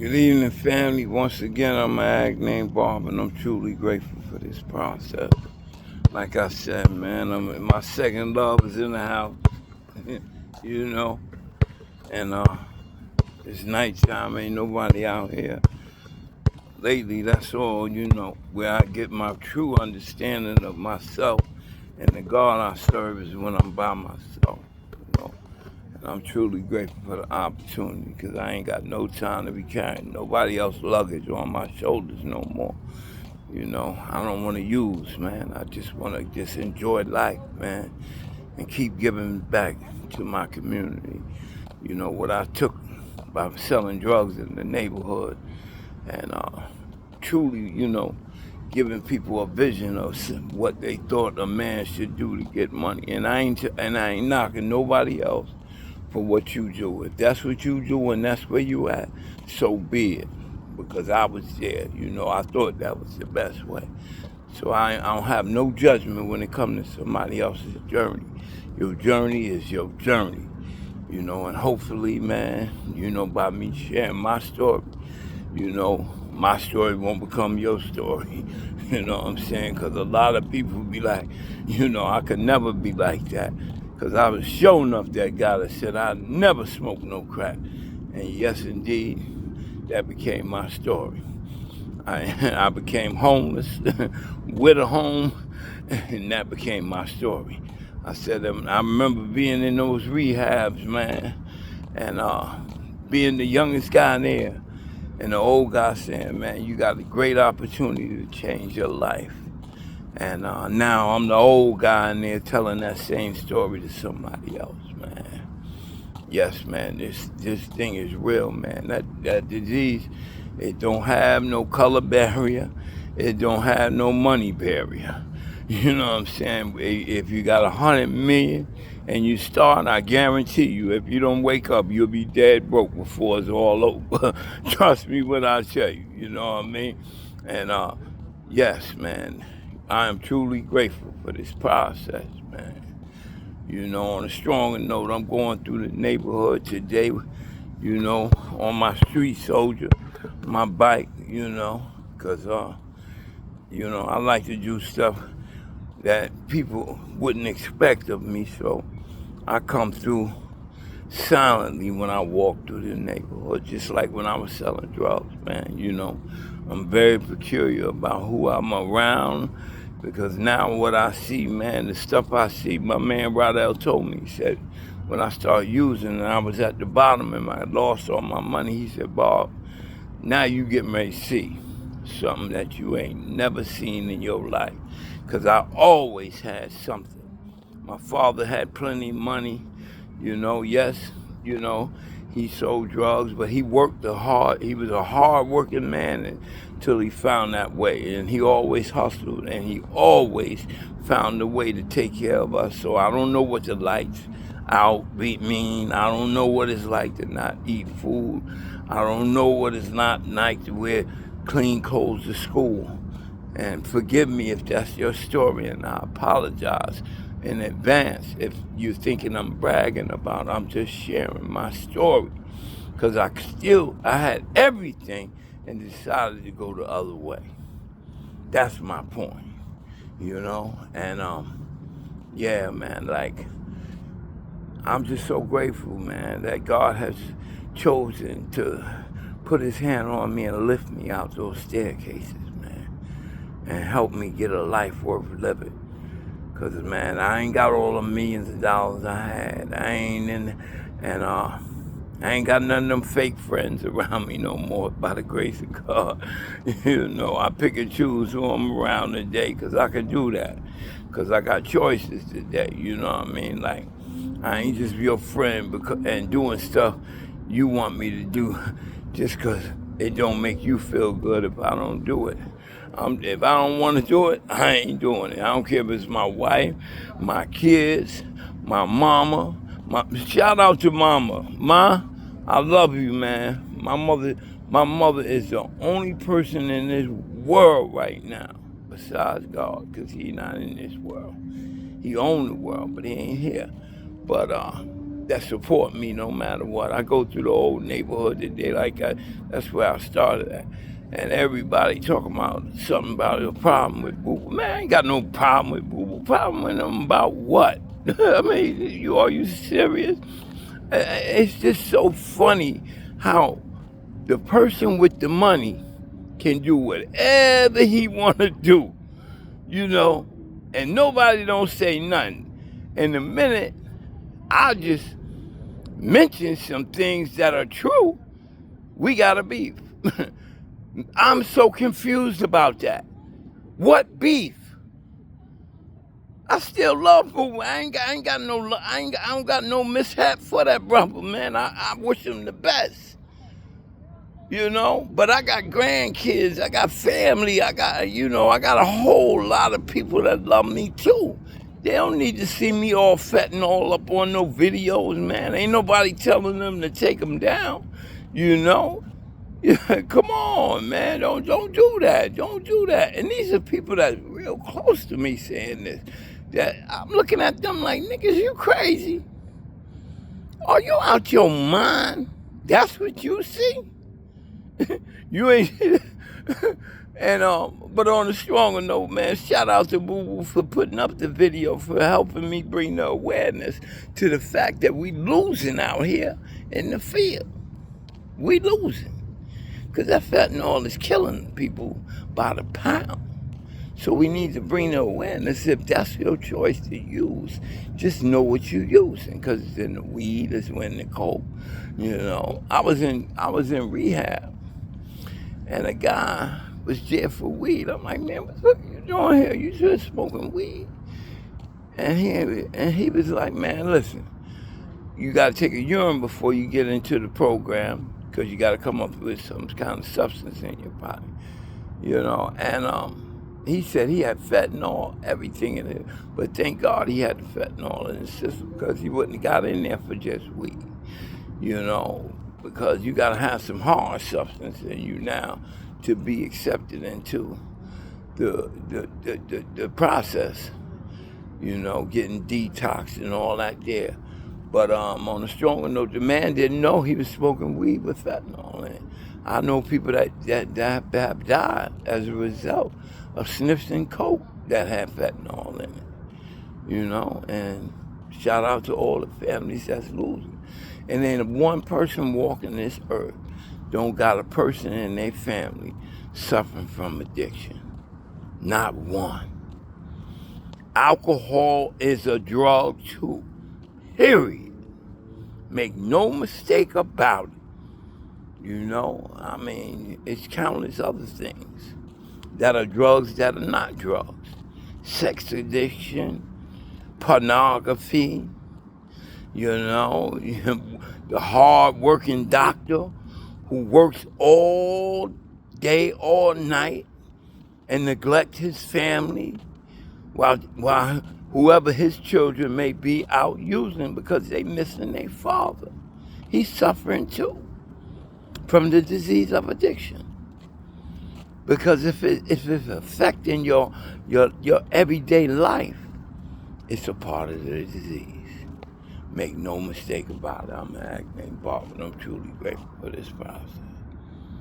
Good evening, family. Once again, I'm an ag named Bob, and I'm truly grateful for this process. Like I said, man, my second love is in the house, you know, and it's nighttime. Ain't nobody out here. Lately, that's all, where I get my true understanding of myself and the God I serve is when I'm by myself, you know. And I'm truly grateful for the opportunity because I ain't got no time to be carrying nobody else's luggage on my shoulders no more. I don't want to use, man. I just want to just enjoy life, man, and keep giving back to my community. What I took by selling drugs in the neighborhood and truly, giving people a vision of what they thought a man should do to get money. And I ain't knocking nobody else for what you do. If that's what you do and that's where you at, so be it. Because I was there, I thought that was the best way. So I don't have no judgment when it comes to somebody else's journey. Your journey is your journey, and hopefully, man, by me sharing my story, my story won't become your story. You know what I'm saying? Because a lot of people be like, I could never be like that. Because I was sure enough that guy that said I never smoked no crack. And yes, indeed, that became my story. I became homeless with a home, and that became my story. I said, I remember being in those rehabs, man, and being the youngest guy there, and the old guy saying, man, you got a great opportunity to change your life. And now I'm the old guy in there telling that same story to somebody else, man. Yes, man, this thing is real, man. That disease, it don't have no color barrier. It don't have no money barrier. You know what I'm saying? If you got 100 million and you start, I guarantee you, if you don't wake up, you'll be dead broke before it's all over. Trust me when I tell you. You know what I mean? And yes, man, I am truly grateful for this process, man. On a stronger note, I'm going through the neighborhood today, on my street soldier, my bike, because, I like to do stuff that people wouldn't expect of me. So I come through silently when I walk through the neighborhood, just like when I was selling drugs, man. I'm very peculiar about who I'm around because now what I see, man, the stuff I see, my man Rodell told me, he said, when I started using and I was at the bottom and I lost all my money, he said, Bob, now you getting ready to see something that you ain't never seen in your life. Because I always had something. My father had plenty of money, yes, you know, he sold drugs, but he worked hard. He was a hard working man until he found that way. And he always hustled and he always found a way to take care of us. So I don't know what the lights out mean. I don't know what it's like to not eat food. I don't know what it's not like to wear clean clothes to school. And forgive me if that's your story, and I apologize in advance if you're thinking I'm bragging about it. I'm just sharing my story. Because I had everything and decided to go the other way. That's my point, And, yeah, man, like, I'm just so grateful, man, that God has chosen to put his hand on me and lift me out those staircases, man, and help me get a life worth living. Because, man, I ain't got all the millions of dollars I had. I ain't got none of them fake friends around me no more, by the grace of God. I pick and choose who I'm around today because I can do that. Because I got choices today, you know what I mean? Like, I ain't just your friend and doing stuff you want me to do just because it don't make you feel good if I don't do it. If I don't want to do it, I ain't doing it. I don't care if it's my wife, my kids, my mama. Shout out to mama. Ma, I love you, man. My mother is the only person in this world right now besides God, because he not in this world. He own the world, but he ain't here. But that support me no matter what. I go through the old neighborhood today, that's where I started at. And everybody talking about something about a problem with Boo Boo. Man, I ain't got no problem with Boo Boo. Problem with them about what? I mean, are you serious? It's just so funny how the person with the money can do whatever he want to do, and nobody don't say nothing. And the minute I just mention some things that are true, we got a beef. I'm so confused about that. What beef? I still love Boo. I don't got no mishap for that brother, man. I wish him the best. But I got grandkids, I got family, I got a whole lot of people that love me too. They don't need to see me all fat and all up on no videos, man. Ain't nobody telling them to take them down, Come on, man, don't do that. Don't do that. And these are people that's real close to me saying this. That I'm looking at them like, niggas, you crazy? Are you out your mind? That's what you see? You ain't. And but on a stronger note, man, shout out to Boo Boo for putting up the video, for helping me bring the awareness to the fact that we losing out here in the field. We losing. Because that fentanyl is killing people by the pound. So we need to bring the awareness. If that's your choice to use, just know what you're using. Because it's in the weed, it's in the coke. I was in rehab, and a guy was there for weed. I'm like, man, what are you doing here? You just smoking weed. And he was like, man, listen, you got to take a urine before you get into the program, because you got to come up with some kind of substance in your body, And he said he had fentanyl, everything in it, but thank God he had the fentanyl in his system, because he wouldn't have got in there for just weed, because you got to have some hard substance in you now to be accepted into the process, getting detoxed and all that there. But on a stronger note, the man didn't know he was smoking weed with fentanyl in it. I know people that have died as a result of sniffing coke that had fentanyl in it, and shout out to all the families that's losing. And then one person walking this earth don't got a person in their family suffering from addiction. Not one. Alcohol is a drug too. Period. Make no mistake about it. It's countless other things that are drugs that are not drugs. Sex addiction, pornography, the hard-working doctor who works all day, all night, and neglect his family while whoever his children may be out using because they missing their father. He's suffering too from the disease of addiction. Because if it's affecting your everyday life, it's a part of the disease. Make no mistake about it. I'm an acting Bob, and I'm truly grateful for this process.